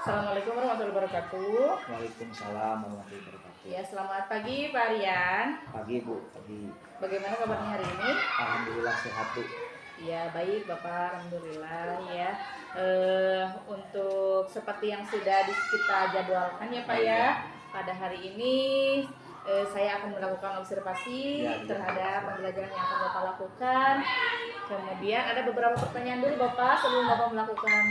Assalamualaikum warahmatullahi wabarakatuh. Waalaikumsalam warahmatullahi wabarakatuh. Ya, selamat pagi Pak Rian. Pagi Bu, pagi. Bagaimana kabarnya hari ini? Alhamdulillah sehat Bu. Ya, baik Bapak, alhamdulillah ya. Untuk seperti yang sudah kita jadwalkan ya Pak ya, pada hari ini saya akan melakukan observasi terhadap pembelajaran yang akan Bapak lakukan. Kemudian ada beberapa pertanyaan dulu Bapak sebelum Bapak melakukan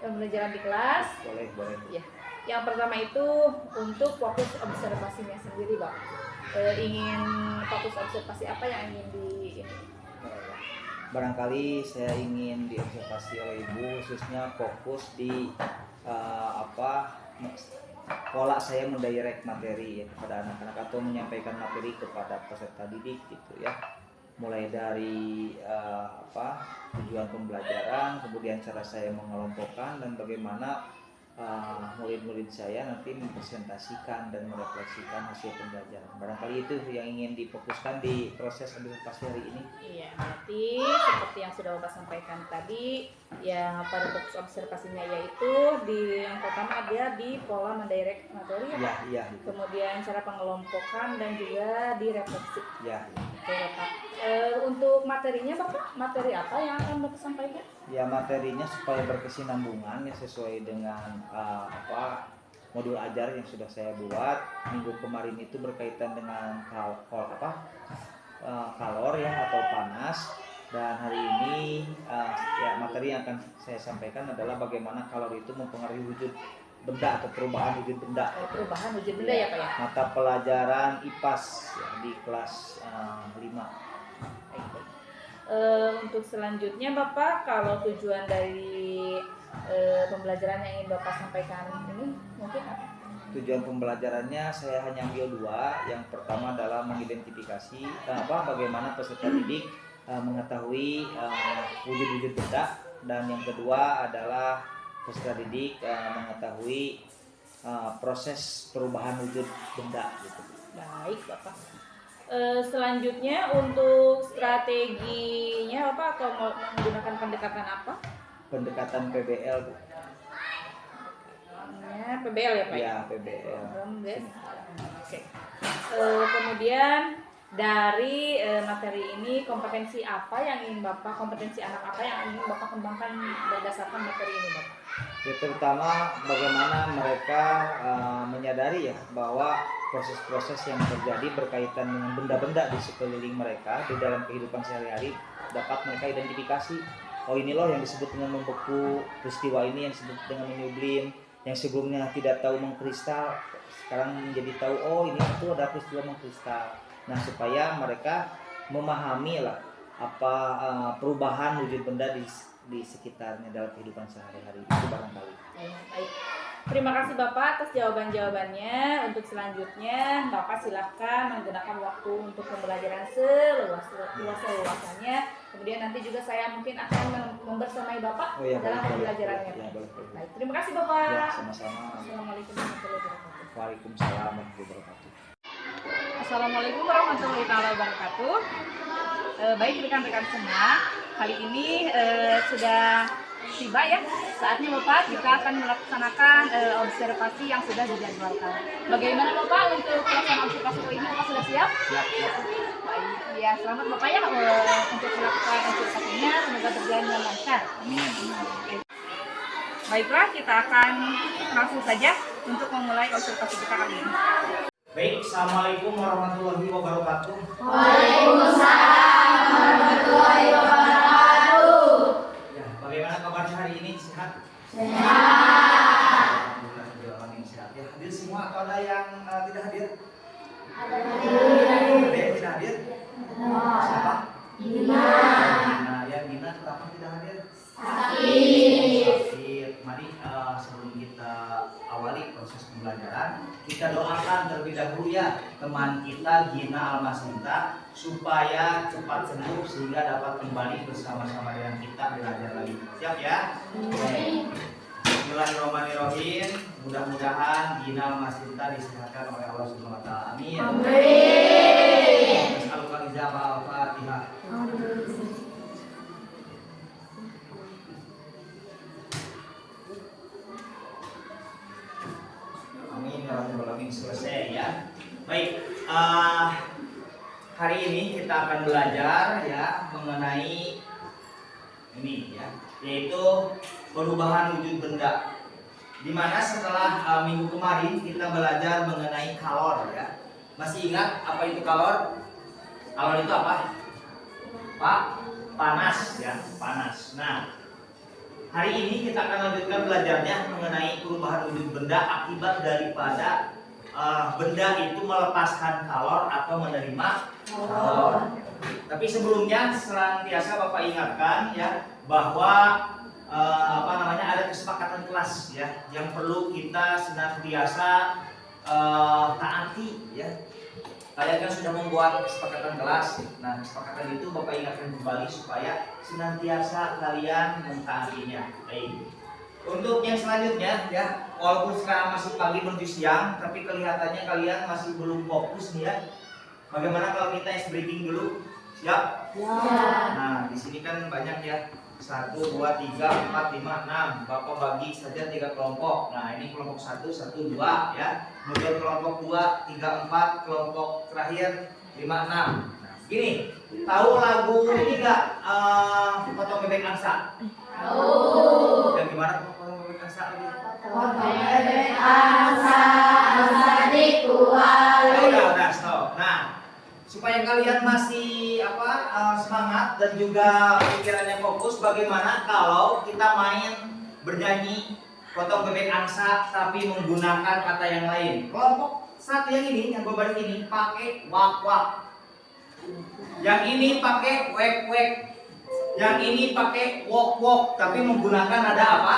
pembelajaran di kelas. Boleh. Ya. Yang pertama itu untuk fokus observasinya sendiri, Pak. Ingin fokus observasi apa yang ingin Barangkali saya ingin diobservasi oleh Ibu, khususnya fokus di pola saya mendirect materi ya, kepada anak-anak atau menyampaikan materi kepada peserta didik gitu ya. Mulai dari tujuan pembelajaran, kemudian cara saya mengelompokkan dan bagaimana murid-murid saya nanti mempresentasikan dan merefleksikan hasil pembelajaran. Barangkali itu yang ingin difokuskan di proses observasi hari ini. Iya, berarti seperti yang sudah Bapak sampaikan tadi, yang pada fokus observasinya yaitu yang pertama ada di pola mendirect materi ya. Iya. Kemudian cara pengelompokan dan juga di refleksi. Ya. Oke, Bapak. Untuk materinya Bapak, materi apa yang akan Bapak sampaikan? Ya, materinya supaya berkesinambungan ya, sesuai dengan modul ajar yang sudah saya buat minggu kemarin itu berkaitan dengan kalor ya atau panas, dan hari ini materi yang akan saya sampaikan adalah bagaimana kalor itu mempengaruhi wujud benda atau perubahan wujud benda. Perubahan wujud benda ya Pak ya? Mata pelajaran IPAS ya, di kelas 5. Untuk selanjutnya Bapak, kalau tujuan dari pembelajaran yang ingin Bapak sampaikan ini mungkin apa? Tujuan pembelajarannya saya hanya ambil dua. Yang pertama adalah mengidentifikasi bagaimana peserta didik mengetahui wujud-wujud benda, dan yang kedua adalah peserta didik mengetahui proses perubahan wujud benda gitu. Baik Bapak. Selanjutnya untuk strateginya Bapak atau mau menggunakan pendekatan apa? Pendekatan PBL Bu. PBL ya Pak? Ya, PBL. Oke. Kemudian dari materi ini kompetensi anak apa yang ingin Bapak kembangkan berdasarkan materi ini Bapak? Ya, terutama bagaimana mereka menyadari ya bahwa proses-proses yang terjadi berkaitan dengan benda-benda di sekeliling mereka di dalam kehidupan sehari-hari dapat mereka identifikasi. Oh, ini loh yang disebut dengan membeku, peristiwa ini yang disebut dengan menyublim, yang sebelumnya tidak tahu mengkristal sekarang menjadi tahu, oh ini itu ada peristiwa mengkristal. Nah, supaya mereka memahami lah perubahan wujud benda di sekitarnya dalam kehidupan sehari-hari itu barangkali. Baik. Terima kasih Bapak atas jawaban-jawabannya. Untuk selanjutnya Bapak silahkan menggunakan waktu untuk pembelajaran seluas-luasnya. Kemudian nanti juga saya mungkin akan membersamai Bapak dalam pembelajarannya. Baik, terima kasih Bapak. Ya, sama-sama. Assalamualaikum warahmatullahi wabarakatuh. Waalaikumsalam warahmatullahi wabarakatuh. Assalamualaikum warahmatullahi wabarakatuh. Baik rekan-rekan semua, kali ini sudah tiba ya saatnya Bapak kita akan melaksanakan observasi yang sudah dijadwalkan. Bagaimana Bapak untuk pelaksanaan observasi kali ini? Bapak sudah siap? Siap. Baik, ya selamat Bapak ya untuk melakukan observasinya, semoga berjalan dengan lancar. Baiklah, kita akan langsung saja untuk memulai observasi kita kali ini. Baik, assalamualaikum warahmatullahi wabarakatuh. Waalaikumsalam warahmatullahi wabarakatuh. Ya, bagaimana kabarnya hari ini? Sehat? Sehat. Alhamdulillah, jawaban yang sehat. Ya, hadir semua atau ada yang tidak hadir? Ada Ada yang tidak hadir? Siapa? Dina. Ya, Dina kenapa tidak hadir? Sakit. Mari sebelum kita awali proses pembelajaran, kita doakan terlebih dahulu ya teman kita Gina Almasinta supaya cepat sembuh sehingga dapat kembali bersama-sama dengan kita belajar lagi. Siap ya? Bismillahirrahmanirrahim. Mudah-mudahan Gina Almasinta disehatkan oleh Allah Subhanahu wa taala. Amin. Amin. Assalamualaikum warahmatullahi wabarakatuh. Baik, hari ini kita akan belajar ya mengenai ini ya, yaitu perubahan wujud benda. Dimana setelah minggu kemarin kita belajar mengenai kalor ya. Masih ingat apa itu kalor? Kalor itu apa? Pak, panas ya, panas. Nah, hari ini kita akan lanjutkan belajarnya mengenai perubahan wujud benda akibat daripada benda itu melepaskan kalor atau menerima kalor. Tapi sebelumnya senantiasa Bapak ingatkan ya bahwa ada kesepakatan kelas ya yang perlu kita senantiasa taati ya. Kalian kan sudah membuat kesepakatan kelas. Nah, kesepakatan itu Bapak ingatkan kembali supaya senantiasa kalian mentaatinya. Baik. Untuk yang selanjutnya ya, walaupun sekarang masih pagi menuju siang, tapi kelihatannya kalian masih belum fokus nih ya. Bagaimana kalau kita ice breaking dulu? Siap? Ya. Nah, di sini kan banyak ya. 1, 2, 3, 4, 5, 6. Bapak bagi saja 3 kelompok. Nah, ini kelompok 1, 1, 2 ya. Kemudian kelompok 2, 3, 4, kelompok terakhir 5, 6. Nah, gini, tahu lagu ini enggak? Potong bebek angsa. Tahu. Yang gimana potong bebek angsa lagi? Potong bebek angsa, angsa dikuali. Udah, stop. Nah, supaya kalian masih semangat dan juga pikirannya fokus, bagaimana kalau kita main bernyanyi potong bebek angsa tapi menggunakan kata yang lain. Kelompok satu yang ini, yang berbalik ini pakai wak wak. Yang ini pakai wek wek. Yang ini pakai wok wok tapi menggunakan ada apa?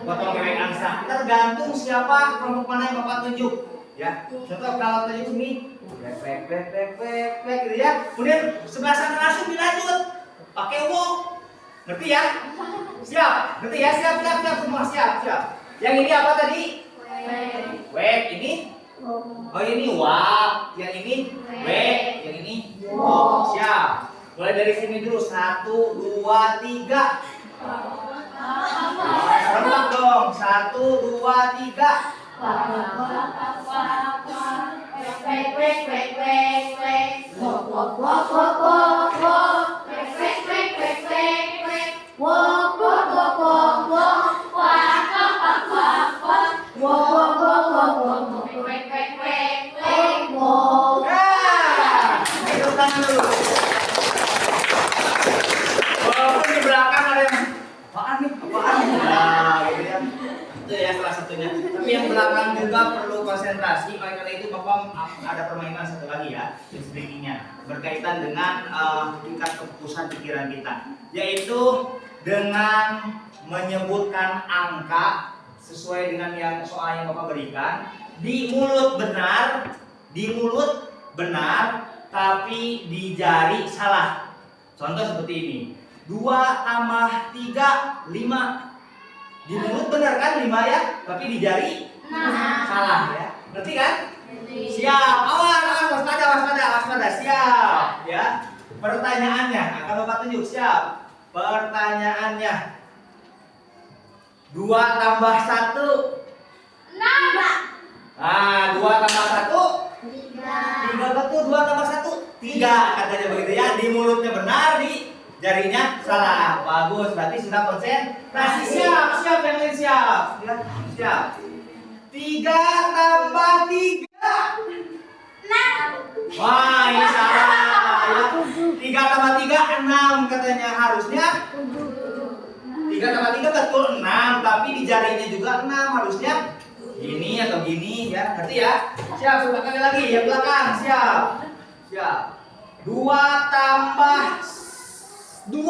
Potong bebek angsa. Kita tergantung siapa kelompok mana yang Bapak tunjuk. Ya, contoh kalau tunjuk ini wek gitu ya. Kemudian sebelah sana langsung dilanjut pakai wok. Ngerti ya? Siap. Ngerti ya? Siap semua siap. Yang ini apa tadi? Wek. Ini? Oh, ini wak. Yang ini wek. Yang ini wok. Siap. Mulai dari sini dulu. 1, 2, 3. Serempak dong. 1, 2, 3. Hidup tangan dulu. Walaupun di belakang ada yang apaan nih? Nah, gitu ya. Itu ya salah satunya. Tapi yang belakang juga perlu konsentrasi. Oleh karena itu Bapak ada permainan satu lagi ya, speakingnya berkaitan dengan tingkat kefokusan pikiran kita, yaitu dengan menyebutkan angka sesuai dengan yang soal yang Bapak berikan di mulut benar, tapi di jari salah. Contoh seperti ini. 2 tambah 3, 5. Di mulut benar kan 5 ya, tapi di jari salah ya. Ngerti kan? Siap. Awas, waspada. Siap ya. Pertanyaannya akan Bapak tunjuk. Siap. Pertanyaannya. 2 tambah 1. 6. Nah, 2 tambah 1. 3 betul, 2 tambah 1. 3 katanya begitu ya. Di mulutnya benar, di jarinya salah. Bagus, berarti sudah konsentrasi. Siap yang lain siap. Siap. 3 tambah 3. 6. Wah, ini salah ya. 3 tambah 3 6 katanya harusnya. 3 tambah 3 betul 6, tapi di jarinya juga 6 harusnya. Gini atau gini ya. Ngerti ya? Siap, sebelah kali lagi yang belakang. Siap. 2 tambah 2.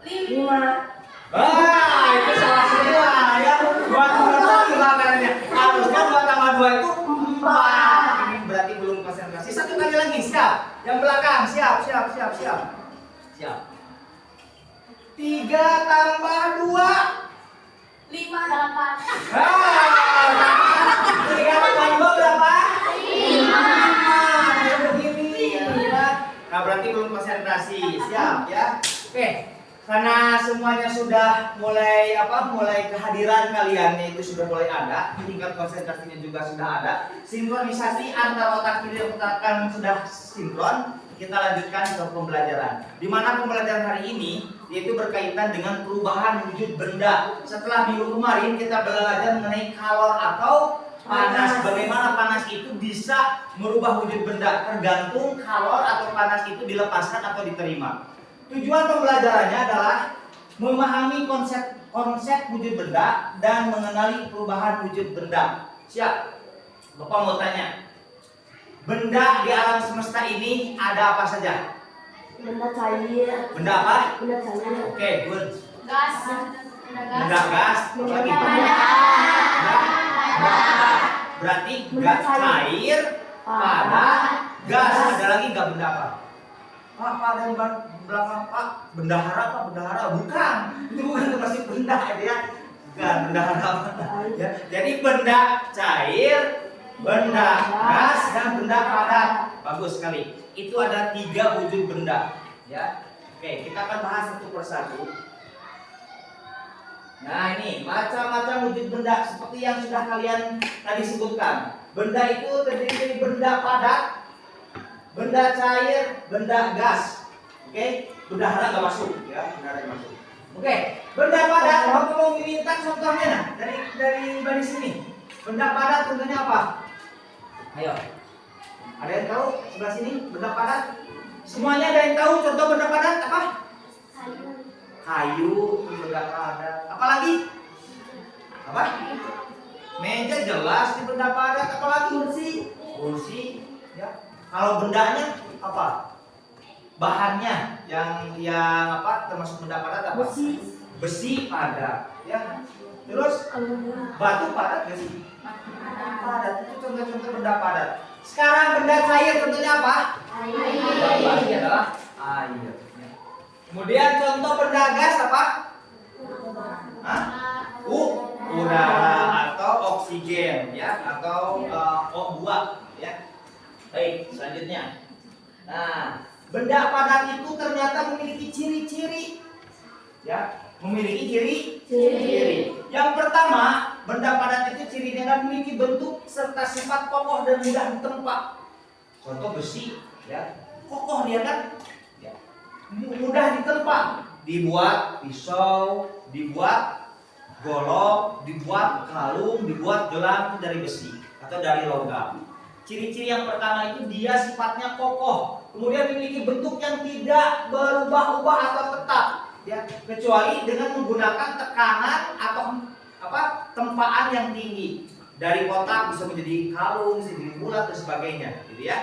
5. Itu salah semua ya. 2 tambah 2 katanya. Harusnya 2 tambah 2 itu 4. Ini berarti belum konsentrasi. Satu kali lagi, siap. Yang belakang, siap. 3 tambah 2. 5. 3 tambah 2 berapa? 5. Begini ya. Nah, berarti belum konsentrasi. Siap ya. Oke. Karena semuanya sudah mulai kehadiran kalian itu sudah mulai ada, tingkat konsentrasinya juga sudah ada, sinkronisasi antara otak kiri dan otak kanan sudah sinkron. Kita lanjutkan ke pembelajaran. Di mana pembelajaran hari ini yaitu berkaitan dengan perubahan wujud benda. Setelah minggu kemarin kita belajar mengenai kalor atau panas. Bagaimana panas itu bisa merubah wujud benda tergantung kalor atau panas itu dilepaskan atau diterima. Tujuan pembelajarannya adalah memahami konsep wujud benda dan mengenali perubahan wujud benda. Siap? Bapak mau tanya. Benda di alam semesta ini ada apa saja? Benda cair. Benda apa? Benda cair. Oke, good. Gas. Benda gas. Apa lagi? Berarti gas cair, padat, gas. Ada lagi nggak benda apa? Pak, ada yang belakang Pak, bendahara Pak, bendahara bukan. Itu bukan termasuk benda ya. Bukan bendahara. Ya. Jadi benda cair, benda gas, dan benda padat. Bagus sekali. Itu ada 3 wujud benda. Ya. Oke, kita akan bahas satu persatu. Nah ini macam-macam wujud benda seperti yang sudah kalian tadi sebutkan. Benda itu terdiri dari benda padat, benda cair, benda gas. Oke, bendahara nggak masuk ya, bendahara nggak masuk. Oke, benda padat. Aku mau minta contohnya nah, dari sini. Benda padat contohnya apa? Ayo. Ada yang tahu sebelah sini benda padat? Semuanya ada yang tahu contoh benda padat apa? Kayu, benda padat. Apa lagi? Apa? Meja jelas di benda padat. Apa lagi? Kursi. Ya. Kalau bendanya apa? Bahannya yang apa? Termasuk benda padat apa? Besi padat. Ya. Terus batu padat gak sih? Padat. Itu contoh-contoh benda padat. Sekarang benda cair contohnya apa? Air. Adalah air. Kemudian contoh benda gas apa? Udara atau oksigen ya, atau O2 ya. Baik, selanjutnya. Nah, benda padat itu ternyata memiliki ciri-ciri ya, memiliki ciri-ciri. Yang pertama, benda padat itu cirinya adalah memiliki bentuk serta sifat kokoh dan mudah ditempa. Contoh besi ya, kokoh dia kan? Ya. Mudah ditempa, dibuat pisau, dibuat golok, dibuat kalung, dibuat gelang dari besi atau dari logam. Ciri-ciri yang pertama itu dia sifatnya kokoh, kemudian memiliki bentuk yang tidak berubah-ubah atau tetap, ya, kecuali dengan menggunakan tekanan atau tempaan yang tinggi. Dari kotak bisa menjadi kalung, bisa menjadi bulat dan sebagainya, gitu ya.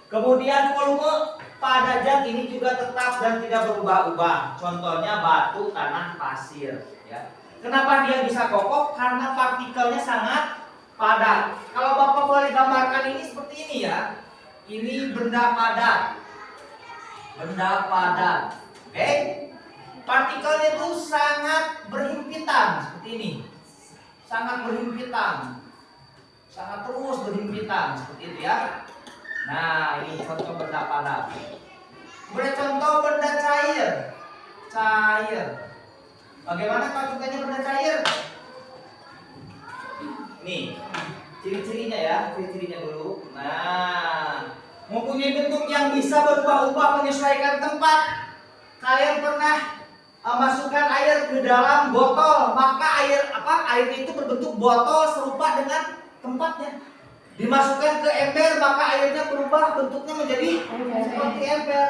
Kemudian volume pada zat ini juga tetap dan tidak berubah-ubah. Contohnya batu, tanah, pasir. Ya. Kenapa dia bisa kokoh? Karena partikelnya sangat padat. Kalau Bapak boleh gambarkan ini seperti ini ya. Ini benda padat. Benda padat. Oke? Partikelnya itu sangat berhimpitan seperti ini. Sangat berhimpitan. Sangat terus berhimpitan seperti itu ya. Nah, ini contoh benda padat. Kemudian contoh benda cair. Cair. Bagaimana kalau contohnya benda cair? Nih, ciri-cirinya ya, ciri-cirinya dulu. Nah, mempunyai bentuk yang bisa berubah-ubah menyesuaikan tempat. Kalian pernah masukkan air ke dalam botol, maka air itu berbentuk botol serupa dengan tempatnya. Dimasukkan ke ember, maka airnya berubah bentuknya menjadi seperti ember.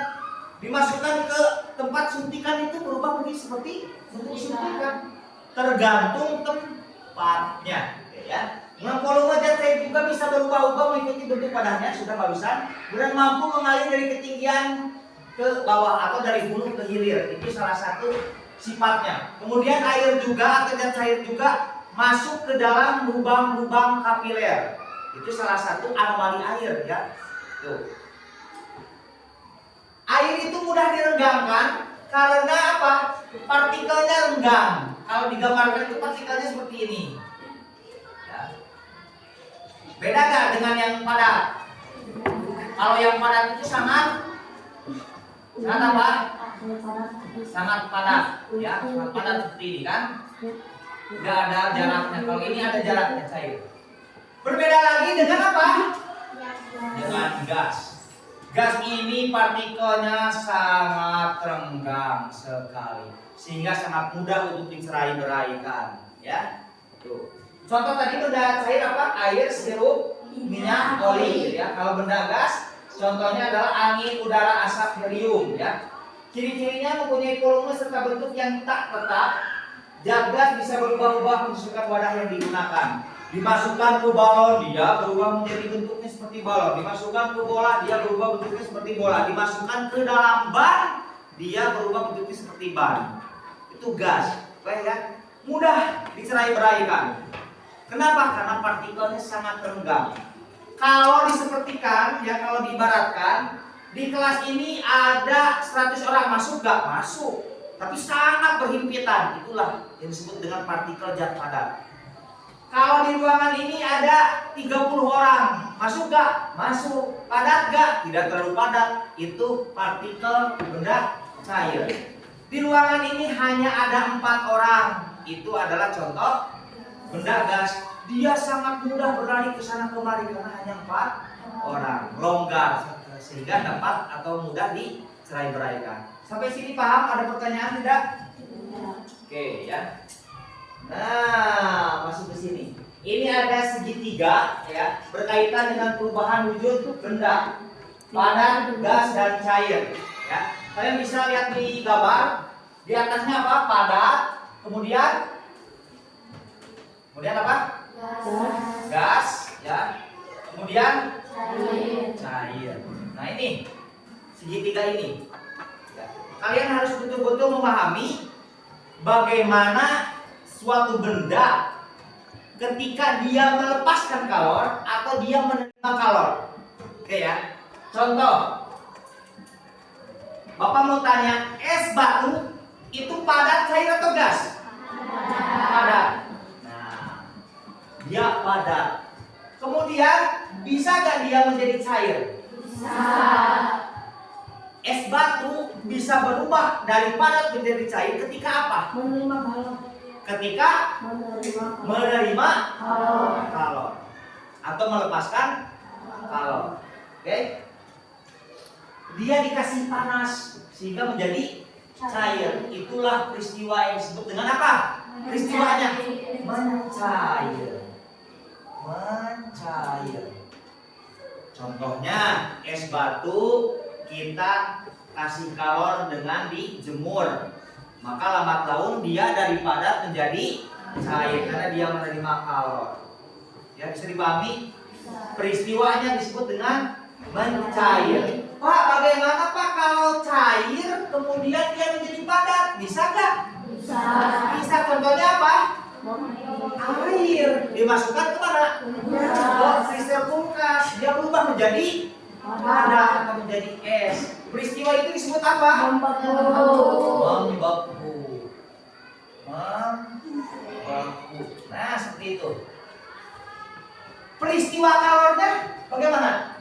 Dimasukkan ke tempat suntikan itu berubah menjadi seperti bentuk suntikan. Tergantung tempatnya, ya. Nah, volume zat cair juga bisa berubah-ubah mengikuti bentuk padanya, sudah barusan, dan mampu mengalir dari ketinggian ke bawah atau dari hulu ke hilir. Itu salah satu sifatnya. Kemudian air juga atau zat cair juga masuk ke dalam lubang-lubang kapiler. Itu salah satu anomali air ya. Tuh. Air itu mudah direnggangkan karena apa? Partikelnya renggang. Kalau digambarkan itu partikelnya seperti ini. Ya. Beda nggak dengan yang padat? Kalau yang padat itu sangat apa? sangat padat, ya, sangat padat seperti ini kan? Nggak ada jaraknya. Kalau ini ada jaraknya cair. Berbeda lagi dengan apa? Dengan gas. Gas ini partikelnya sangat renggang sekali, sehingga sangat mudah untuk dicerai-beraikan, ya. Tuh. Contoh tadi benda cair apa? Air, sirup, minyak, oli, ya. Kalau benda gas, contohnya adalah angin, udara, asap, helium, ya. Ciri-cirinya mempunyai volume serta bentuk yang tak tetap. Zat gas bisa berubah-ubah menyesuaikan wadah yang digunakan. Dimasukkan ke balon, dia berubah menjadi bentuknya seperti balon. Dimasukkan ke bola, dia berubah bentuknya seperti bola. Dimasukkan ke dalam ban, dia berubah bentuknya seperti ban. Itu gas, baik ya? Mudah dicerai-beraikan. Kenapa? Karena partikelnya sangat renggang. Kalau disepertikan, ya kalau diibaratkan, di kelas ini ada 100 orang masuk gak? Masuk. Tapi sangat berhimpitan. Itulah yang disebut dengan partikel zat padat. Kalau di ruangan ini ada 30 orang, masuk gak? Masuk. Padat gak? Tidak terlalu padat. Itu partikel benda cair. Di ruangan ini hanya ada 4 orang. Itu adalah contoh benda gas. Dia sangat mudah berlari ke sana kemari karena hanya 4 orang. Longgar sehingga dapat atau mudah dicerai-beraikan. Sampai sini paham? Ada pertanyaan tidak? Oke ya. Nah, masuk ke sini. Ini ada segitiga ya, berkaitan dengan perubahan wujud benda, padat, gas dan cair. Ya, kalian bisa lihat di gambar. Di atasnya apa? Padat. Kemudian apa? Gas. Ya. Kemudian cair. Nah ini segitiga ini. Ya. Kalian harus betul-betul memahami bagaimana suatu benda ketika dia melepaskan kalor atau dia menerima kalor. Oke ya. Contoh, Bapak mau tanya, es batu itu padat, cair atau gas? Padat. Nah, dia padat. Kemudian bisa gak dia menjadi cair? Bisa. Es batu bisa berubah dari padat menjadi cair ketika apa? Menerima kalor. Ketika menerima kalor atau melepaskan kalor. Oke? Dia dikasih panas sehingga menjadi cair. Itulah peristiwa yang disebut dengan apa? Peristiwanya mencair. Mencair. Contohnya es batu kita kasih kalor dengan dijemur, maka lambat laun dia dari padat menjadi cair karena dia menerima kalor. Ya, bisa dipahami? Peristiwanya disebut dengan mencair. Pak, bagaimana Pak kalau cair kemudian dia menjadi padat? Bisa nggak? Bisa. Bisa. Contohnya apa? Air dimasukkan ke mana? Ke freezer kulkas, dia berubah menjadi padat atau menjadi es. Peristiwa itu disebut apa? Membeku. Membeku. Nah, seperti itu. Peristiwa kalornya bagaimana?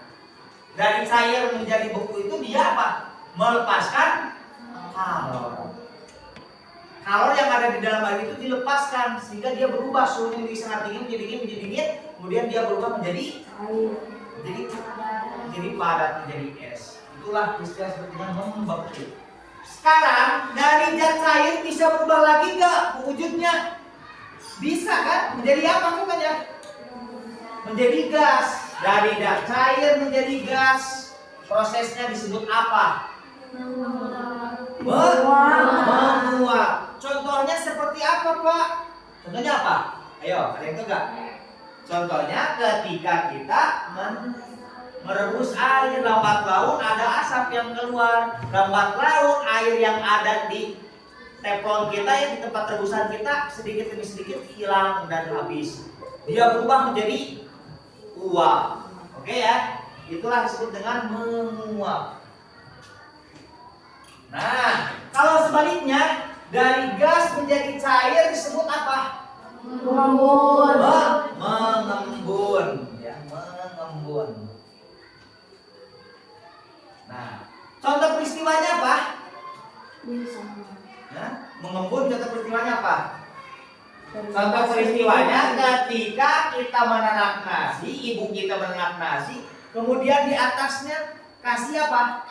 Dari cair menjadi beku itu dia apa? Melepaskan kalor. Kalor yang ada di dalam air itu dilepaskan sehingga dia berubah suhunya menjadi sangat dingin, menjadi dingin, kemudian dia berubah menjadi padat, menjadi es. Itulah istilah sepertinya membeku. Sekarang dari zat cair bisa berubah lagi nggak wujudnya? Bisa kan? Menjadi apa katanya? Menjadi gas. Dari zat cair menjadi gas. Prosesnya disebut apa? Menguap. Contohnya seperti apa, Pak? Contohnya apa? Ayo, ada yang tahu nggak? Contohnya ketika kita merebus air, lambat laun ada asap yang keluar. Lambat laun air yang ada di teflon kita, yang di tempat rebusan kita, sedikit demi sedikit hilang dan habis. Dia berubah menjadi uap. Oke ya? Itulah disebut dengan menguap. Nah, kalau sebaliknya dari gas menjadi cair disebut apa? Mengembun. Mengembun, ya, mengembun. Nah, contoh peristiwanya apa? Contoh peristiwanya ketika kita menanak nasi, ibu kita menanak nasi, kemudian di atasnya kasih apa?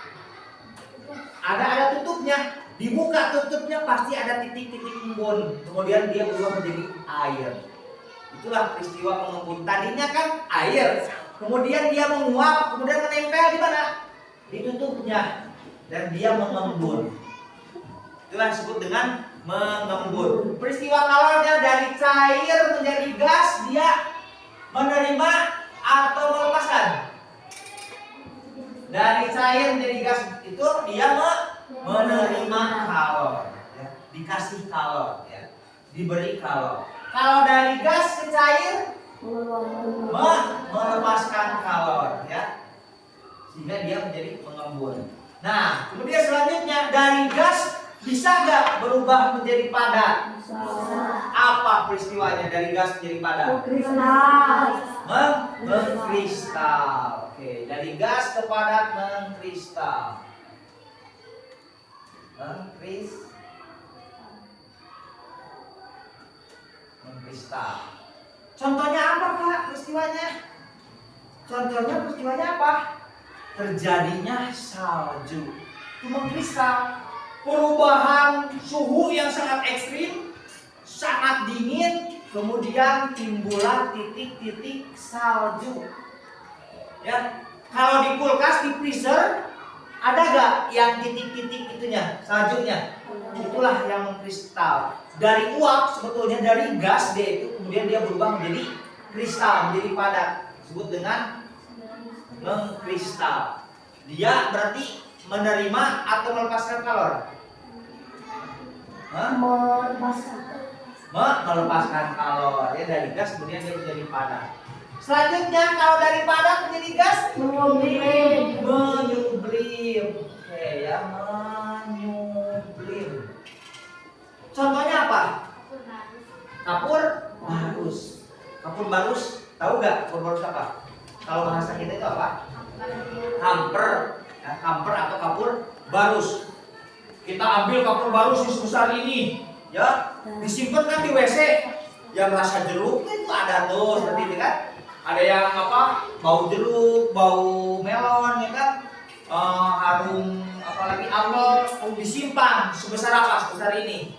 Ada tutupnya. Dibuka tutupnya pasti ada titik-titik embun. Kemudian dia berubah menjadi air. Itulah peristiwa mengembun. Tadinya kan air, kemudian dia menguap, kemudian menempel di mana? Di tutupnya, dan dia mengembun. Itulah disebut dengan mengembun. Peristiwa kalornya dari cair menjadi gas, dia menerima atau melepaskan. Dari cair menjadi gas itu dia menerima kalor, ya. Dikasih kalor, ya. Diberi kalor. Kalau dari gas ke cair melepaskan kalor, ya, sehingga dia menjadi mengembun. Nah, kemudian selanjutnya dari gas bisa nggak berubah menjadi padat? Apa peristiwanya dari gas menjadi padat? Mengkristal. Oke, dari gas ke padat mengkristal. Mengkristal. Contohnya apa, Pak? Peristiwanya apa? Terjadinya salju. Itu mengkristal. Perubahan suhu yang sangat ekstrim, sangat dingin, kemudian timbullah titik-titik salju. Ya, kalau di kulkas, di freezer, ada gak yang titik-titik itunya, saljunya? Itulah yang mengkristal. Dari uap sebetulnya, dari gas dia itu, kemudian dia berubah menjadi kristal, menjadi padat. Disebut dengan mengkristal. Dia berarti menerima atau melepaskan kalor? Melepaskan kalor. Ya, dari gas kemudian dia menjadi padat. Selanjutnya kalau dari padat menjadi gas, menyublim. Oke ya, menyublim. Contohnya apa? Kapur barus. Kapur barus, tahu nggak kapur barus apa? Kalau bahasa kita itu apa? Kamper. Ya, kamper atau kapur barus. Kita ambil kapur barus yang sebesar ini, ya, disimpan kan di WC. Yang rasa jeruk itu ada tuh seperti itu kan? Ada yang apa? Bau jeruk, bau melon, ya kan? Harum apalagi apel, disimpan sebesar apa? Sebesar ini.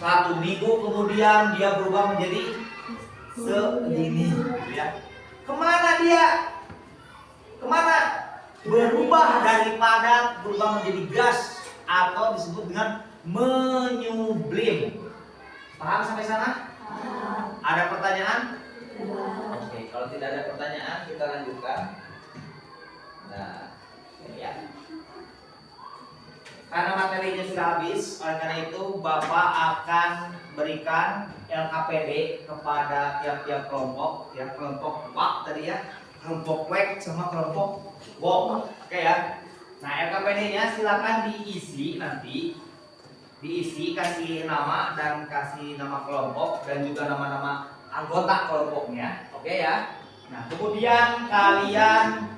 1 minggu kemudian dia berubah menjadi segini, ya. Kemana dia? Kemana? Berubah dari padat berubah menjadi gas atau disebut dengan menyublim. Paham sampai sana? Ada pertanyaan? Oke, kalau tidak ada pertanyaan kita lanjutkan. Nah, ya. Karena materinya sudah habis, oleh karena itu Bapak akan berikan LKPD kepada tiap-tiap kelompok, ya, kelompok WAK tadi ya, kelompok WEK sama kelompok WOK. Oke ya. Nah, LKPD-nya silakan diisi nanti. Diisi, kasih nama dan kasih nama kelompok dan juga nama-nama anggota kelompoknya. Oke ya. Nah, kemudian kalian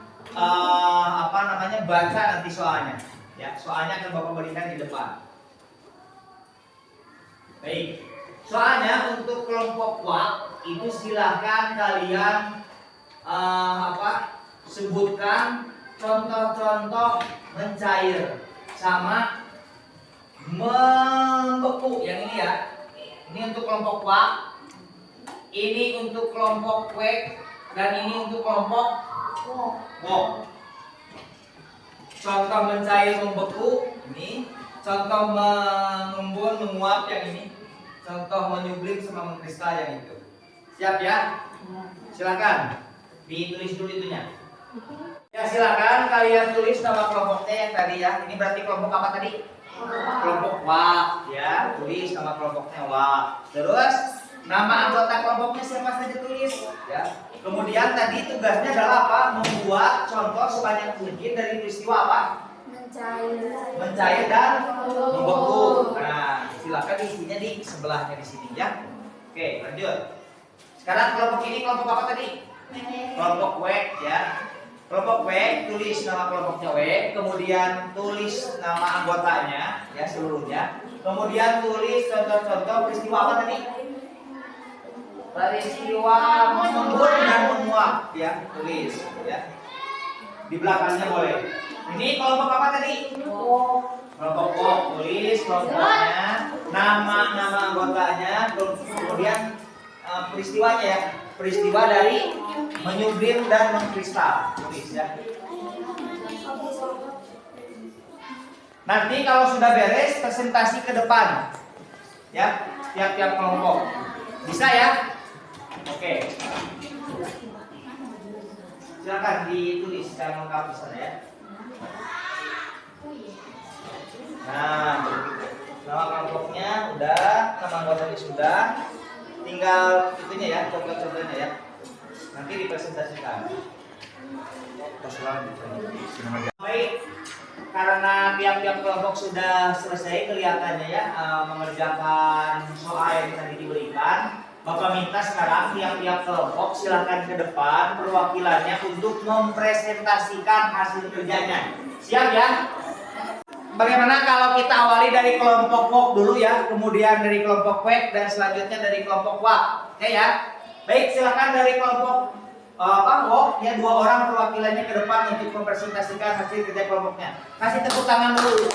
baca nanti soalnya. Ya, soalnya akan Bapak berikan di depan. Baik. Soalnya untuk kelompok WAK itu silahkan kalian sebutkan contoh-contoh mencair sama membeku. Yang ini ya. Ini untuk kelompok WAK, ini untuk kelompok WEK, dan ini untuk kelompok WOK. Contoh mencair membeku ini, contoh mengembun menguap yang ini, contoh menyublim sama mengkristal yang itu. Siap ya? Silakan ditulis dulu itunya. Ya, silakan kalian tulis nama kelompoknya yang tadi ya. Ini berarti kelompok apa tadi? Kelompok WAK ya. Tulis nama kelompoknya WAK. Terus nama anggota kelompoknya siapa saja tulis ya. Kemudian tadi tugasnya adalah apa? Membuat contoh sebanyak mungkin dari peristiwa apa? Mencair dan membeku. Nah, silakan isinya di sebelahnya di sini ya. Oke, lanjut. Sekarang kelompok ini kelompok apa tadi? Kelompok WEK ya. Kelompok WEK, tulis nama kelompoknya WEK, kemudian tulis nama anggotanya ya seluruhnya. Kemudian tulis contoh-contoh peristiwa apa tadi? peristiwa mengembun dan menguap ya, tulis ya. Di belakangnya boleh. Ini kelompok apa tadi? Kelompok wok, tulis kelompoknya, nama anggotanya, kemudian peristiwanya ya. Peristiwa dari menyublim dan mengkristal, tulis ya. Nanti kalau sudah beres presentasi ke depan ya, tiap-tiap kelompok. Bisa ya? Oke. Silakan ditulis secara lengkap di sana ya. Nah, nama kelompoknya udah, nama anggotanya sudah. Tinggal itunya ya, contoh-contohnya ya. Nanti dipresentasikan. Baik, karena tiap-tiap kelompok sudah selesai kelihatannya ya mengerjakan soal yang tadi diberikan. Bapak minta sekarang tiap-tiap kelompok silakan ke depan perwakilannya untuk mempresentasikan hasil kerjanya. Siap ya? Bagaimana kalau kita awali dari kelompok wok dulu ya, kemudian dari kelompok wek dan selanjutnya dari kelompok wak. Oke ya? Baik, silakan dari kelompok wok ya, 2 orang perwakilannya ke depan untuk mempresentasikan hasil kerja kelompoknya. Kasih tepuk tangan dulu.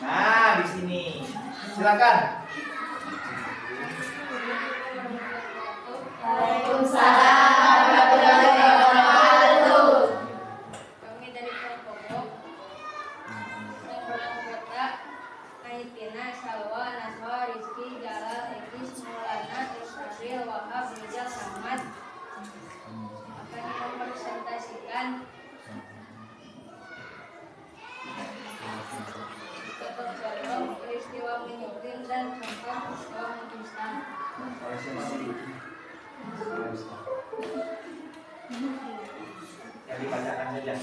Nah, di sini. Silakan. Waalaikumsalam warahmatullahi wabarakatuh. Kami dari kelompok wok yang beranggota Kaitina, Salwa, Naswa, Rizky, Jalal, Ekis, Maulana, Israfil, Wahab, Rizal, Samad akan mempresentasikan contoh peristiwa menyublim dan contoh peristiwa mengkristal. Yang dibacakan saja.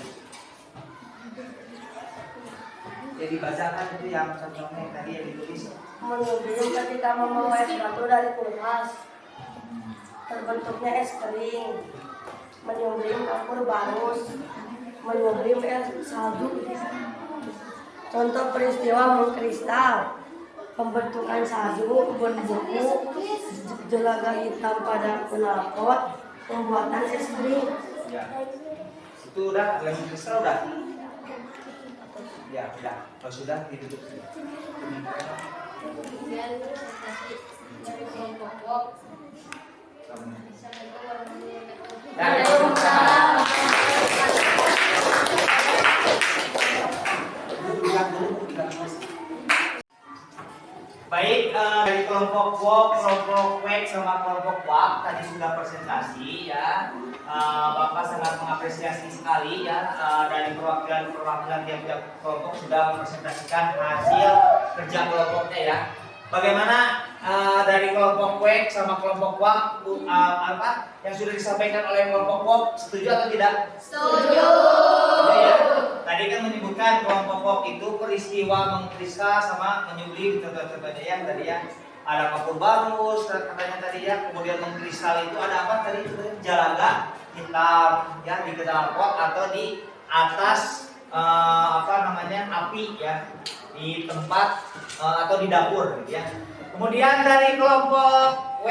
Yang dibacakan itu yang contohnya tadi yang ditulis. Menyublim ketika membawa es batu dari kulkas, terbentuknya es kering. Menyublim campur barus. Menyublim es salju. Contoh peristiwa mengkristal, pembentukan salju, berbuku, jelaga hitam pada knalpot, pembuatan es krim. Ya. Itu udah, yang kristal udah. Ya, udah. Kalau sudah ditutup. Kemudian presentasi dari kelompok wok. Assalamualaikum warahmatullahi wabarakatuh. Baik, dari kelompok wok, kelompok wek, sama kelompok wak tadi sudah presentasi ya. Bapak sangat mengapresiasi sekali ya dari perwakilan tiap-tiap kelompok sudah mempresentasikan hasil kerja kelompoknya ya. Bagaimana dari kelompok wek sama kelompok wak apa yang sudah disampaikan oleh kelompok wok, setuju atau tidak? Setuju. Ya. Tadi kan menyebutkan kelompok wok itu peristiwa mengkristal sama menyublim contoh-contohnya ya tadi ya. Ada kapur barus katanya tadi ya, kemudian mengkristal itu ada apa tadi? Jalaga hitam ya di knalpot atau di atas api ya di tempat atau di dapur gitu ya. Kemudian dari kelompok W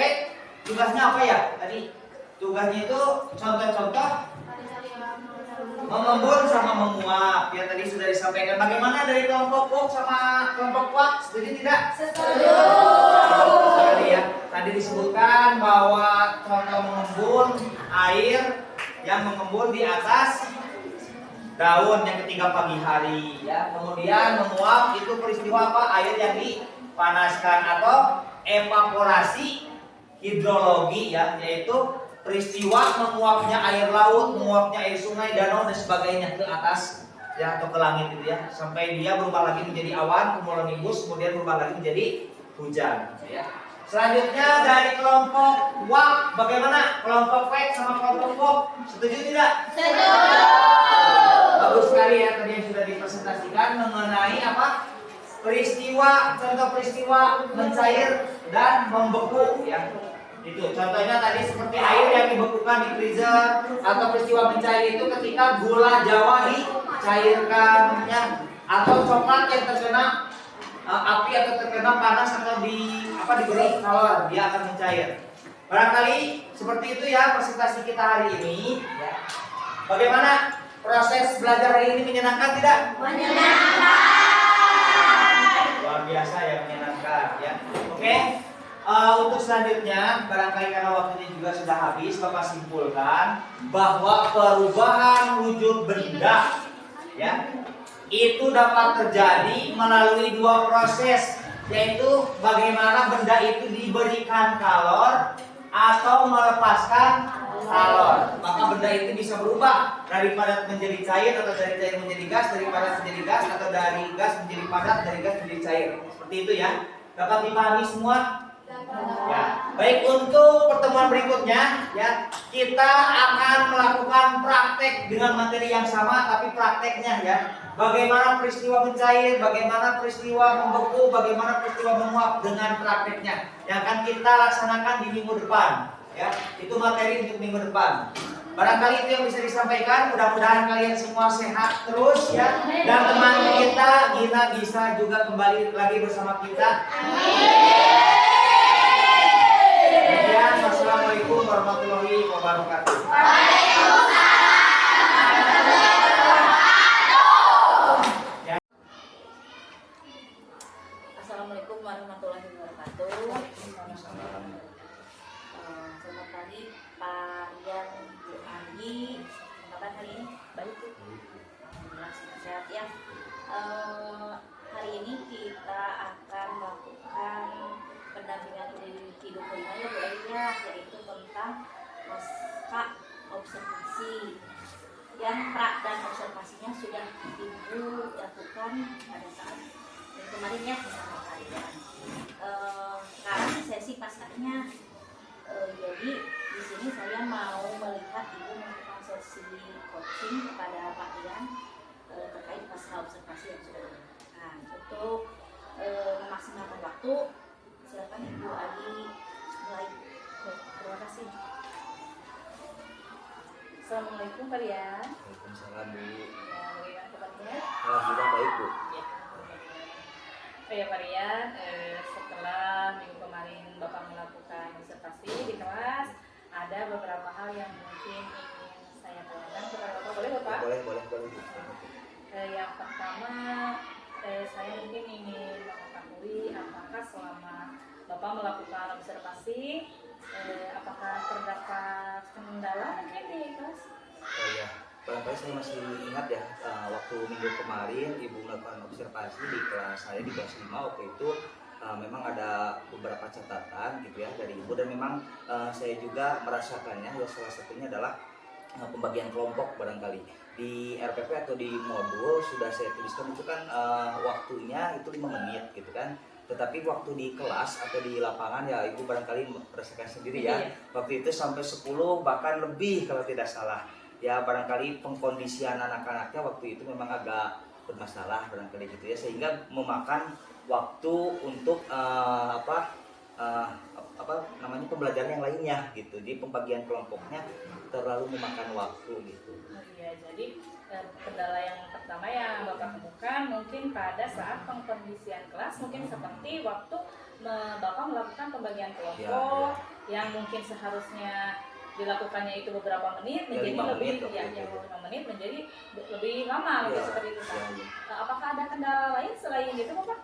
tugasnya apa ya tadi? Tugasnya itu contoh-contoh mengembun sama menguap ya tadi sudah disampaikan. Bagaimana dari kelompok wok sama kelompok wak? Setuju tidak? Setuju. Tadi ya, tadi disebutkan bahwa contoh mengembun air yang mengembun di atas daun yang ketika pagi hari ya. Kemudian menguap itu peristiwa apa? Air yang dipanaskan atau evaporasi hidrologi ya, yaitu peristiwa menguapnya air laut, menguapnya air sungai, danau dan sebagainya ke atas ya atau ke langit gitu ya, sampai dia berubah lagi menjadi awan, cumulonimbus, kemudian berubah lagi menjadi hujan ya. Selanjutnya dari kelompok wak, bagaimana kelompok wek sama kelompok wok? Setuju tidak? Setuju. Bagus sekali ya tadi yang sudah dipresentasikan mengenai apa? Peristiwa, contoh peristiwa mencair dan membeku ya. Itu contohnya tadi seperti air yang dibekukan di freezer atau peristiwa mencair itu ketika gula Jawa dicairkan ya, atau coklat yang terkena api atau terkena panas atau diberi kalor dia akan mencair. Barangkali seperti itu ya presentasi kita hari ini ya. Bagaimana proses belajar hari ini, menyenangkan tidak? Menyenangkan. Luar biasa ya, menyenangkan ya. Oke. Untuk selanjutnya, barangkali karena waktunya juga sudah habis, Bapak simpulkan bahwa perubahan wujud benda ya itu dapat terjadi melalui dua proses, yaitu bagaimana benda itu diberikan kalor atau melepaskan kalor. Maka benda itu bisa berubah dari padat menjadi cair, atau dari cair menjadi gas, dari padat menjadi gas, atau dari gas menjadi padat, dari gas menjadi cair. Seperti itu ya. Dapat dipahami semua? Ya, baik, untuk pertemuan berikutnya ya kita akan melakukan praktek dengan materi yang sama, tapi prakteknya ya bagaimana peristiwa mencair, bagaimana peristiwa membeku, bagaimana peristiwa menguap dengan prakteknya yang akan kita laksanakan di minggu depan ya. Itu materi untuk minggu depan. Barangkali itu yang bisa disampaikan. Mudah-mudahan kalian semua sehat terus ya, dan teman kita Gina bisa juga kembali lagi bersama kita. Demikian, wassalamualaikum warahmatullahi wabarakatuh. Assalamualaikum warahmatullahi wabarakatuh. Selamat pagi Pak Rian, Bu Andi. Apa kabar hari ini? Baik Bu. Alhamdulillah sehat ya. Hari ini kita akan melakukan pendampingan hidup kelima ya Bu ya, yaitu tentang pasca observasi. Yang pra dan observasinya sudah Ibu lakukan pada saat kemarin ya bersama kalian. Sekarang sesi paskanya. Jadi di sini saya mau melihat Ibu melakukan sesi coaching kepada Pak Rian terkait pasca observasi yang sudah dilakukan. Untuk memaksimalkan waktu, silakan Ibu Ali mulai. Terima kasih. Assalamualaikum Pak Rian. Waalaikumsalam Bu. Ya, bagaimana kabarnya? Alhamdulillah baik Bu. Ya. Oh ya Pak Rian, setelah minggu kemarin Bapak melakukan observasi di kelas, ada beberapa hal yang mungkin ingin saya tanyakan kepada Bapak. Boleh Bapak? Boleh. Yang pertama, saya mungkin ingin mengetahui apakah selama Bapak melakukan observasi, apakah terdapat kendala mungkin di kelas? Oh ya, barangkali saya masih ingat ya, waktu minggu kemarin Ibu melakukan observasi di kelas saya di kelas 5. Waktu itu memang ada beberapa catatan gitu ya dari Ibu, dan memang saya juga merasakannya ya. Salah satunya adalah pembagian kelompok. Barangkali di RPP atau di modul sudah saya tuliskan itu kan waktunya itu 5 menit gitu kan. Tetapi waktu di kelas atau di lapangan ya Ibu barangkali merasakan sendiri ya. Waktu itu sampai 10 bahkan lebih kalau tidak salah. Ya barangkali pengkondisian anak-anaknya waktu itu memang agak bermasalah barangkali gitu ya, sehingga memakan waktu untuk pembelajaran yang lainnya gitu. Di pembagian kelompoknya terlalu memakan waktu gitu. Iya, jadi kendala yang pertama yang Bapak temukan mungkin pada saat pengkondisian kelas, mungkin seperti waktu Bapak melakukan pembagian kelompok yang mungkin seharusnya dilakukannya itu beberapa menit menjadi lebih 5 menit menjadi lebih lama gitu, seperti itu Pak. Apakah ada kendala lain selain itu Bapak?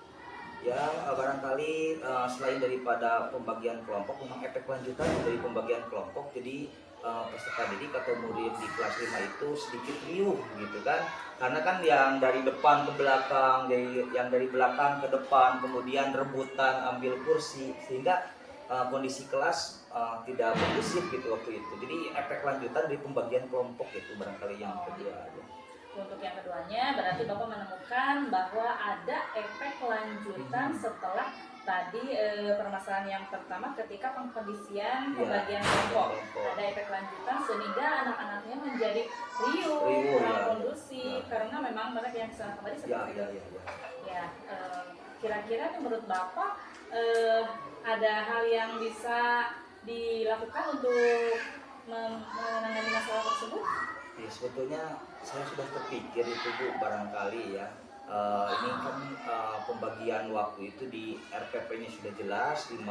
Ya barangkali selain daripada pembagian kelompok, memang efek lanjutan dari pembagian kelompok, jadi peserta didik atau murid di kelas 5 itu sedikit riuh gitu kan, karena kan yang dari depan ke belakang, yang dari belakang ke depan, kemudian rebutan ambil kursi, sehingga kondisi kelas tidak kondusif gitu waktu itu. Jadi efek lanjutan dari pembagian kelompok itu barangkali yang kedua. Untuk yang keduanya berarti Bapak menemukan bahwa ada efek lanjutan setelah tadi permasalahan yang pertama ketika pengkondisian pembagian kelompok. Ada efek lanjutan sehingga anak-anaknya menjadi riuh, kurang kondusif karena memang mereka yang kesana kembali seperti itu. Ya, kira-kira menurut Bapak ada hal yang bisa dilakukan untuk menangani masalah tersebut? Ya sebetulnya saya sudah terpikir itu Bu, barangkali ya. Ini kan pembagian waktu itu di RPP-nya sudah jelas 5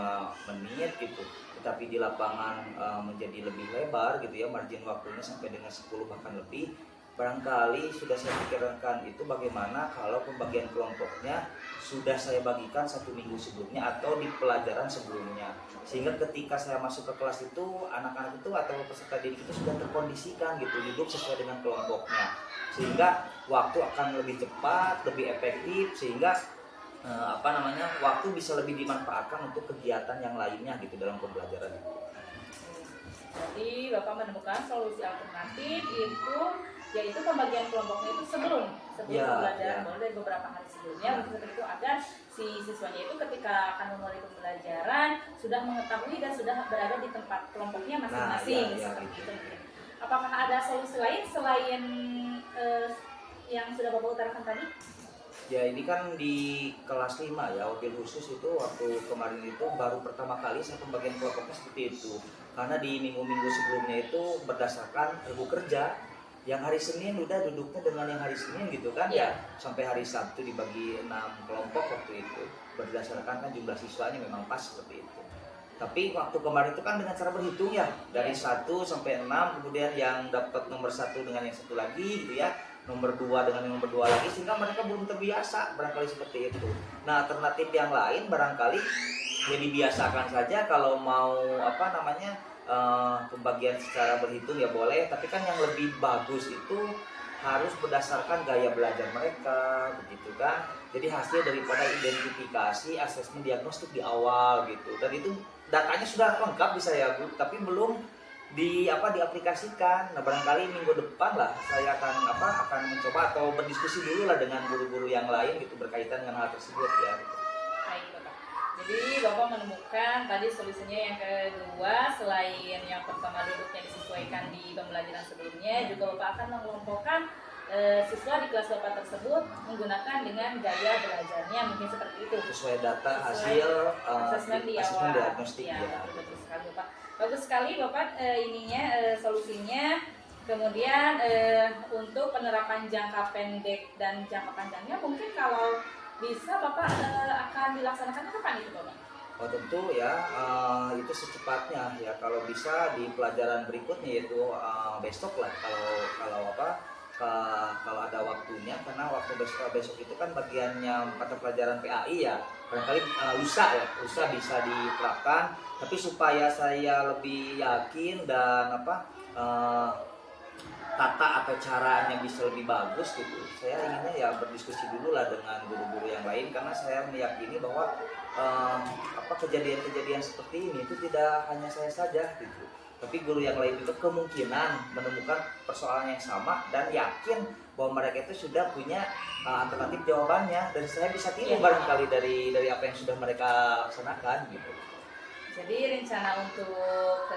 menit gitu, tetapi di lapangan menjadi lebih lebar gitu ya, margin waktunya sampai dengan 10 bahkan lebih. Barangkali sudah saya pikirkan itu bagaimana kalau pembagian kelompoknya sudah saya bagikan 1 minggu sebelumnya atau di pelajaran sebelumnya, sehingga ketika saya masuk ke kelas itu anak-anak itu atau peserta didik itu sudah terkondisikan gitu, duduk sesuai dengan kelompoknya, sehingga waktu akan lebih cepat, lebih efektif, sehingga waktu bisa lebih dimanfaatkan untuk kegiatan yang lainnya gitu dalam pembelajaran. Jadi Bapak menemukan solusi alternatif itu yaitu pembagian kelompoknya itu sebelum Ya, pembelajaran, ya. mulai dari beberapa hari sebelumnya untuk itu agar si siswanya itu ketika akan memulai pembelajaran sudah mengetahui dan sudah berada di tempat kelompoknya masing-masing, ya, seperti itu mungkin. Apakah ada solusi lain selain yang sudah Bapak utarakan tadi? Ya ini kan di kelas 5 ya, wabil khusus itu waktu kemarin itu baru pertama kali saya pembagian kelompoknya seperti itu. Karena di minggu-minggu sebelumnya itu berdasarkan regu kerja, yang hari Senin udah duduknya dengan yang hari Senin gitu kan ya, sampai hari Sabtu dibagi 6 kelompok waktu itu, berdasarkan kan jumlah siswanya memang pas seperti itu. Tapi waktu kemarin itu kan dengan cara berhitung ya, dari 1 sampai 6, kemudian yang dapat nomor 1 dengan yang satu lagi gitu ya, nomor 2 dengan yang nomor 2 lagi, sehingga mereka belum terbiasa barangkali seperti itu. Nah alternatif yang lain barangkali ya dibiasakan saja kalau mau pembagian secara berhitung ya boleh, tapi kan yang lebih bagus itu harus berdasarkan gaya belajar mereka begitu kan. Jadi hasil daripada identifikasi asesmen diagnostik di awal gitu, dan itu datanya sudah lengkap di saya Bu, tapi belum diaplikasikan. Nah barangkali minggu depan lah saya akan mencoba atau berdiskusi dulu lah dengan guru-guru yang lain gitu berkaitan dengan hal tersebut ya gitu. Baik Bapak. Jadi Bapak menemukan tadi solusinya yang kedua, selain yang pertama duduknya disesuaikan di pembelajaran sebelumnya, juga Bapak akan mengelompokkan siswa di kelas Bapak tersebut menggunakan dengan gaya belajarnya, mungkin seperti itu. Sesuai data hasil asesmen di awal. diagnostik Ya, ya. betul sekali Bapak. Bagus sekali Bapak solusinya. Kemudian untuk penerapan jangka pendek dan jangka panjangnya mungkin kalau bisa Bapak akan dilaksanakan kapan itu Bapak? Oh tentu ya, itu secepatnya ya, kalau bisa di pelajaran berikutnya yaitu besok lah kalau ada waktunya, karena waktu besok itu kan bagiannya mata pelajaran PAI ya, barangkali lusa bisa diterapkan, tapi supaya saya lebih yakin dan tata atau caranya bisa lebih bagus gitu, saya inginnya ya berdiskusi dulu lah dengan guru-guru yang lain, karena saya meyakini bahwa kejadian-kejadian seperti ini itu tidak hanya saya saja gitu, tapi guru yang lain juga kemungkinan menemukan persoalan yang sama dan yakin bahwa mereka itu sudah punya alternatif jawabannya, dan saya bisa tiru barangkali dari apa yang sudah mereka laksanakan gitu. Jadi rencana untuk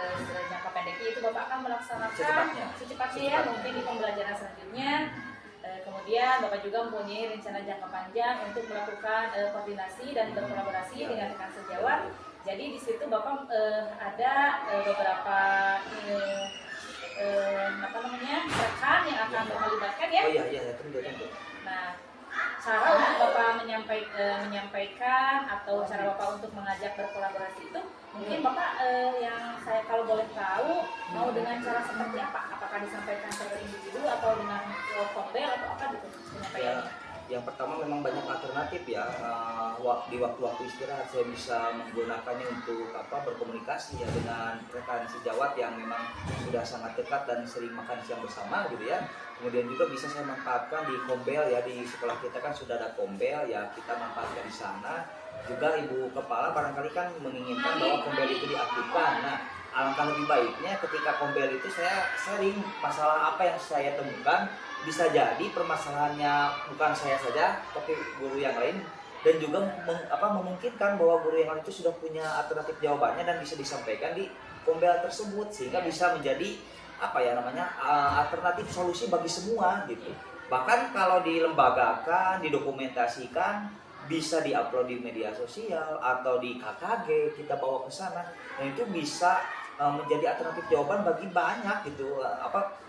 jangka pendek itu Bapak akan melaksanakan secepatnya ya, mungkin di pembelajaran selanjutnya. Kemudian Bapak juga mempunyai rencana jangka panjang untuk melakukan koordinasi dan berkolaborasi dengan rekan sejawat. Jadi di situ Bapak ada beberapa rekan yang akan Bapak libatkan ya. Oh iya tentu. Nah, cara untuk Bapak menyampaikan atau cara Bapak untuk mengajak berkolaborasi itu mungkin Bapak yang saya kalau boleh tahu mau dengan cara seperti apa? Apakah disampaikan secara individu atau dengan kombel atau apa gitu penyampaiannya? Yang pertama memang banyak alternatif ya, di waktu-waktu istirahat saya bisa menggunakannya untuk berkomunikasi ya dengan rekan sejawat yang memang sudah sangat dekat dan sering makan siang bersama gitu ya. Kemudian juga bisa saya manfaatkan di kombel ya, di sekolah kita kan sudah ada kombel ya, kita manfaatkan di sana. Juga ibu kepala barangkali kan menginginkan bahwa kombel itu diaktifkan. Nah alangkah lebih baiknya ketika kombel itu saya sharing masalah apa yang saya temukan, bisa jadi permasalahannya bukan saya saja tapi guru yang lain, dan juga memungkinkan bahwa guru yang lain itu sudah punya alternatif jawabannya dan bisa disampaikan di kombel tersebut, sehingga bisa menjadi alternatif solusi bagi semua gitu. Bahkan kalau dilembagakan, didokumentasikan, bisa diupload di media sosial atau di KKG, kita bawa ke sana, dan itu bisa menjadi alternatif jawaban bagi banyak gitu.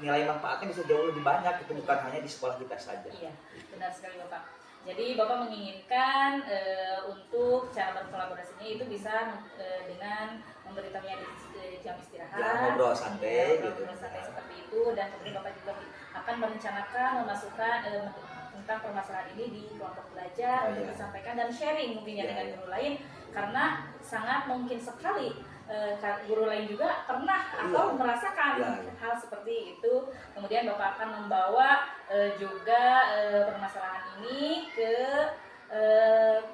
Nilai manfaatnya bisa jauh lebih banyak, itu bukan hanya di sekolah kita saja. Iya, benar sekali Bapak. Jadi Bapak menginginkan untuk cara berkolaborasinya itu bisa dengan memberitahunya di jam istirahat, Ya, ngobrol santai gitu. ngobrol santai seperti itu, dan kemudian Bapak juga akan merencanakan memasukkan tentang permasalahan ini di kelompok belajar untuk Iya. disampaikan dan sharing mungkin ya Iya, dengan iya. guru lain, karena sangat mungkin sekali guru lain juga pernah atau Iya. merasakan Iya, iya. hal seperti itu. Kemudian Bapak akan membawa juga permasalahan ini ke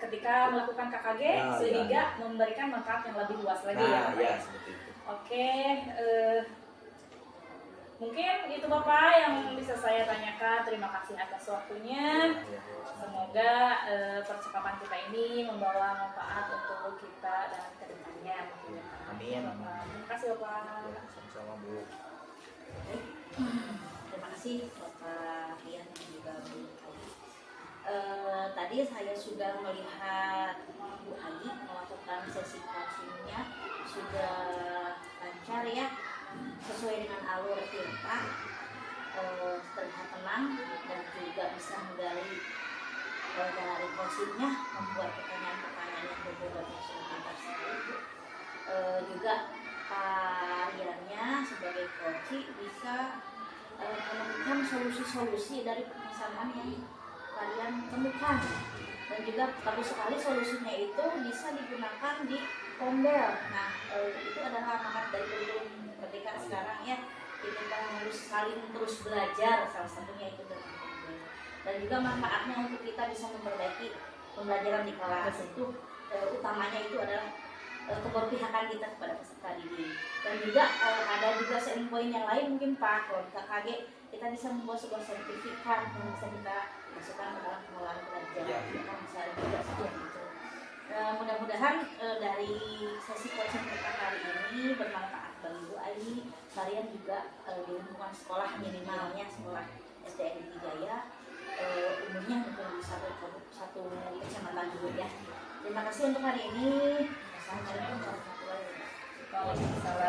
ketika melakukan KKG Nah, sehingga memberikan manfaat yang lebih luas lagi ya Nah, Bapak. ya seperti itu. Oke, mungkin itu Bapak yang bisa saya tanyakan. Terima kasih atas waktunya. Semoga percakapan kita ini membawa manfaat untuk kita dan kedepannya. Amin. Terima kasih Bapak. Ya, sama-sama Bu. Terima kasih Bapak Rian dan juga Bu Agi. Tadi saya sudah melihat Bu Agi melakukan sesi coachingnya sudah lancar ya, sesuai dengan alur kita, terlihat tenang dan juga bisa menggali dari coachingnya, membuat pertanyaan-pertanyaan yang berbobot yang sudah mantap sekali. Juga Pak Riannya sebagai coach bisa menemukan solusi-solusi dari permasalahan yang kalian temukan, dan juga bagus sekali solusinya itu bisa digunakan di Pembel. Nah, itu adalah amanat dari kurikulum ketika sekarang ya, kita harus saling terus belajar, salah satunya itu dengan Pembel. Dan juga manfaatnya untuk kita bisa memperbaiki pembelajaran di kelas itu utamanya itu adalah keberpihakan kita kepada peserta didik. Dan juga ada juga selling point yang lain mungkin Pak, kalau di KKG kita bisa membuat sebuah sertifikat yang bisa kita masukkan ke dalam pengelolaan pelajaran. Ya, ya. Kita bisa juga seperti itu. Mudah-mudahan dari sesi coaching kita kali ini bermanfaat bagi Bu Ayi. Kalian juga di lingkungan sekolah minimalnya sekolah SDN Jaya, umumnya mungkin di satu kecamatan dulu ya. Terima kasih untuk hari ini. Assalamualaikum warahmatullahi wabarakatuh. Waalaikumsalam.